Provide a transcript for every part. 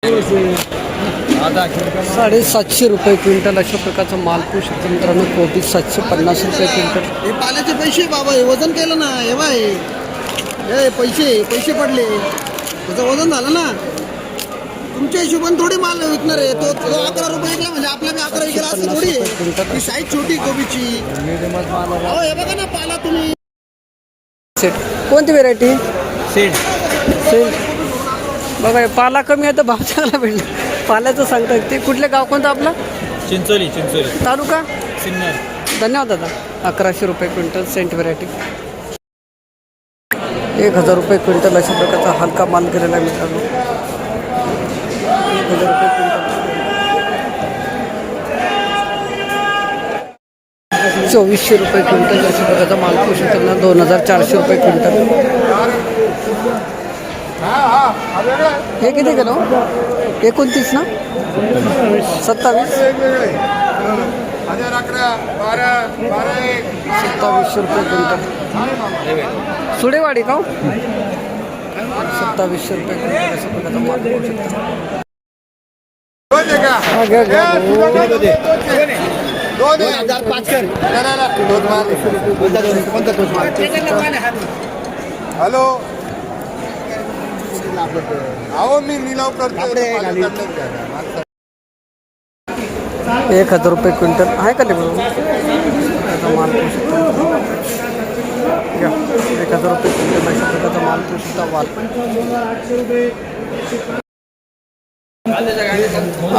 750 रुपये क्विंटल अशा प्रकारचा माल पोहू शकतो मित्रांनो. कोबी 750 रुपये क्विंटल. हे पाल्याचे पैसे बाबा हे वजन केलं ना हे बाय हे पैसे पडले त्याचं वजन झालं ना. तुमच्या हिशोबाने थोडी माल विकणार आहे. तो 11 रुपये विकला म्हणजे आपला मी 11 विकला असं थोडी आहे. ही साईज छोटी कोबीची. हो हे बघा ना पाला तुम्ही. सेट कोणती व्हेरायटी? सेट बघा हे पाला कमी आहे तर भाव चांगला भेटला. पाल्याचं सांगता ते कुठले गाव कोणतं आपलं? चिंचोली तालुका सिन्नर. धन्यवाद दादा. 1100 रुपये क्विंटल सेंट व्हेरायटी. 1000 रुपये क्विंटल अशा प्रकारचा हलका माल केलेला आहे मित्रांनो. 1000 रुपये क्विंटल. 2400 रुपये क्विंटल अशा प्रकारचा माल पोहू शकतो ना. 2400 रुपये क्विंटल. हे किती किलो? 29 ना? 27. 2700 रुपये क्विंटल. सुडेवाडी का? 2700 रुपये क्विंटल अशा प्रकारचा माल पोहू शकतो. 2005 हॅलो अहो मी निलाव करतो. 1000 रुपये क्विंटल आहे का लेबल? माल पोहू शकतो. 1000 रुपये क्विंटल अशा प्रकारचा माल पोहू शकता. वाल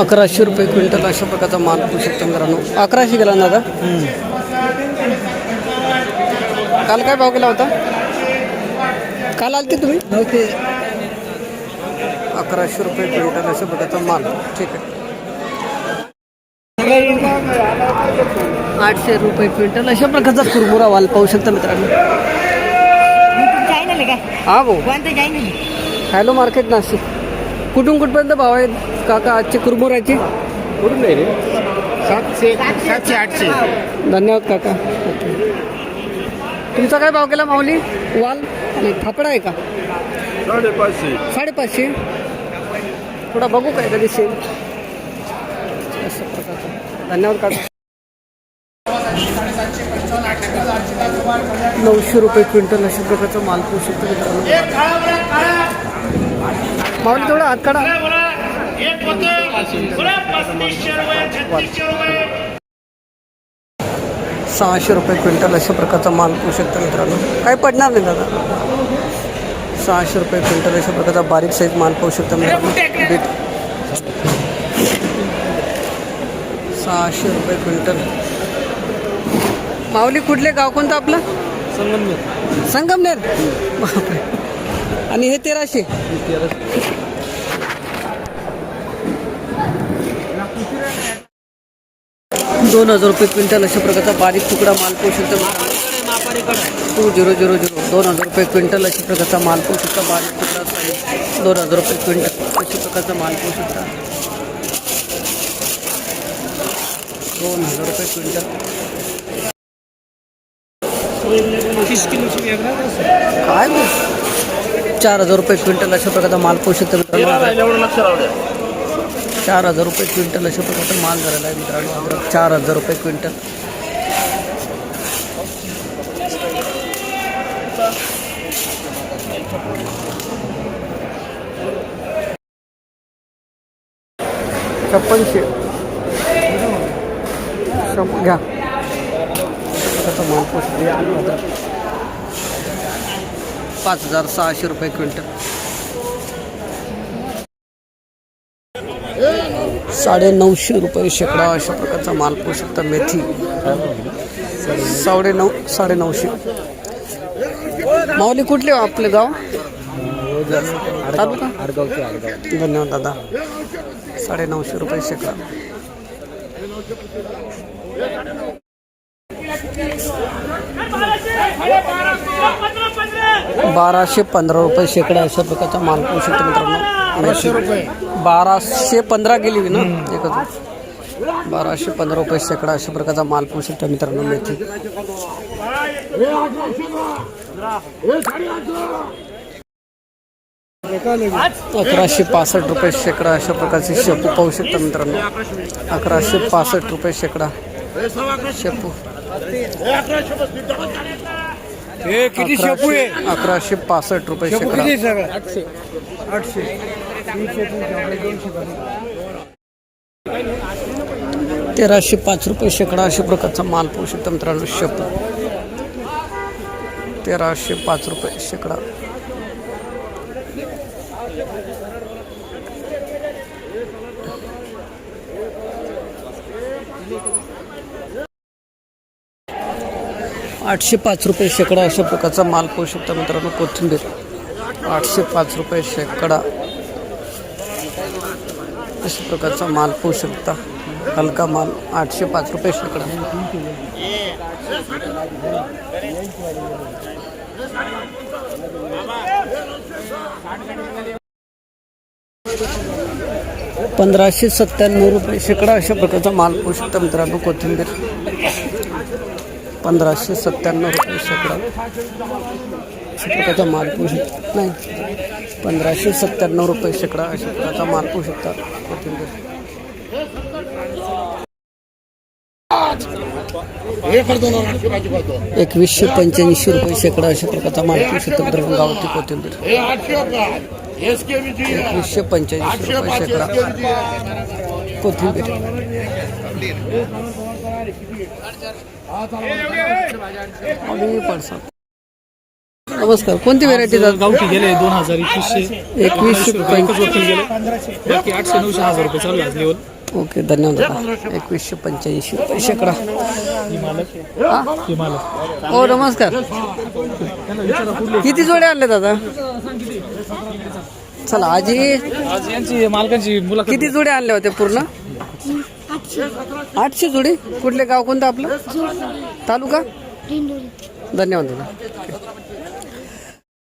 1100 रुपये क्विंटल अशा प्रकारचा माल पोहू शकतो मित्रांनो. 1100 गेला ना दादा. काल काय भाव केला होता? काल आलते तुम्ही? 1100 रुपये क्विंटल अशा प्रकारचा माल. ठीक आहे. 800 रुपये क्विंटल अशा प्रकारचा कुरमुरा वाल पाहू शकता मित्रांनो. हा भाऊ हॅलो मार्केट नाशिक. कुठून कुठपर्यंत भाव आहेत काका आजचे कुरमुऱ्याचे? कुठून नाही रे 700-800. धन्यवाद काका. तुमचा काय भाव केला माऊली? वाल नाही फापडा आहे का? 550. थोडा बघू काय कधी सेल अशा प्रकारचा. धन्यवाद काका. 900 रुपये क्विंटल अशा प्रकारचा माल पोहू शकतो मित्रांनो. माऊली थोडा हात काढा. 600 रुपये क्विंटल अशा प्रकारचा माल पोहू शकतो मित्रांनो. काही पडणार नाही दादा. 600 रुपये क्विंटल अशा प्रकारचा बारीक साईज माल पाहू शकता मित्रांनो. बीट 600 रुपये क्विंटल. माऊली कुठले गाव कोणतं आपलं? संगमनेर. बापरे. आणि हे 1300. 2000 रुपये क्विंटल अशा प्रकारचा बारीक तुकडा माल पोहू शकतो. 2000 2000 रुपये क्विंटल अशा प्रकारचा माल पोहू शकता. बारीक तुकडा साईज 2000 रुपये क्विंटल अशा प्रकारचा माल पोहू शकता. 2000 रुपये क्विंटल. 30 किलोची काय 4000 रुपये क्विंटल अशा प्रकारचा माल पोहू शकतो मित्रांनो. 4000 रुपये क्विंटल अशा प्रकारचा माल झालेला आहे मित्रांनो. 4000 रुपये क्विंटल. छप्पनशे घ्या. माल पोहू शकतो. 5600 रुपये क्विंटल. 950 रुपये शेकडा अशा प्रकारचा माल पोहू शकता. मेथी 950. माऊली कुठले आपले गाव? तालुका धन्यवाद दादा. 950 रुपये शेकडा. 1215 रुपये शेकडा अशा प्रकारचा माल पोहू शकतो मित्रांनो. 1215 गेली ना एकच. 1215 रुपये शेकडा अशा प्रकारचा माल पोहू शकतो मित्रांनो. मेथी 1200 ₹1165 शेकडा अशा प्रकारचे शेपू पाहू शकता मित्रांनो. ₹1165 शेकडा शेपू. किती शेपू आहे? ₹1165 शेकडा. 1305 शेकडा अशा प्रकारचा माल पाहू शकता मित्रांनो. शेपू ₹1305 शेकडा. ₹805 शेकडा अशा प्रकारचा माल पाहू शकता मित्रांनो. कोथिंबीर ₹805 शेकडा अशा प्रकारचा माल पाहू शकता. हलका माल ₹805 शेकडा. ₹1597 शेकडा अशा प्रकारचा माल पाहू शकता मित्रांनो. कोथिंबीर ₹1597 शेकडा अशा प्रकारचा माल पाहू शकता. नाही, ₹1597 शेकडा अशा प्रकारचा माल पाहू शकता. कोथिंबीर ₹2185 शेकडा अशा प्रकारचा माल पाहू शकता मित्रांनो. गावठी कोथिंबीर ₹2185 शेकडा कोथिंबीर. नमस्कार, कोणती व्हेरायटी गावठी गेले 2021 2185 गेले बाकी 800-900 रुपये चालू आहे लेवल. ओके, धन्यवाद दादा. ₹2185 शेकडा. हो, नमस्कार. किती जोडे आणले दादा? चला आजी, आज यांची मालकांची मुलाखत. किती जोडे आणले होते पूर्ण? 800 जोडी. कुठले गाव कोणतं आपलं? तालुका? धन्यवाद दादा.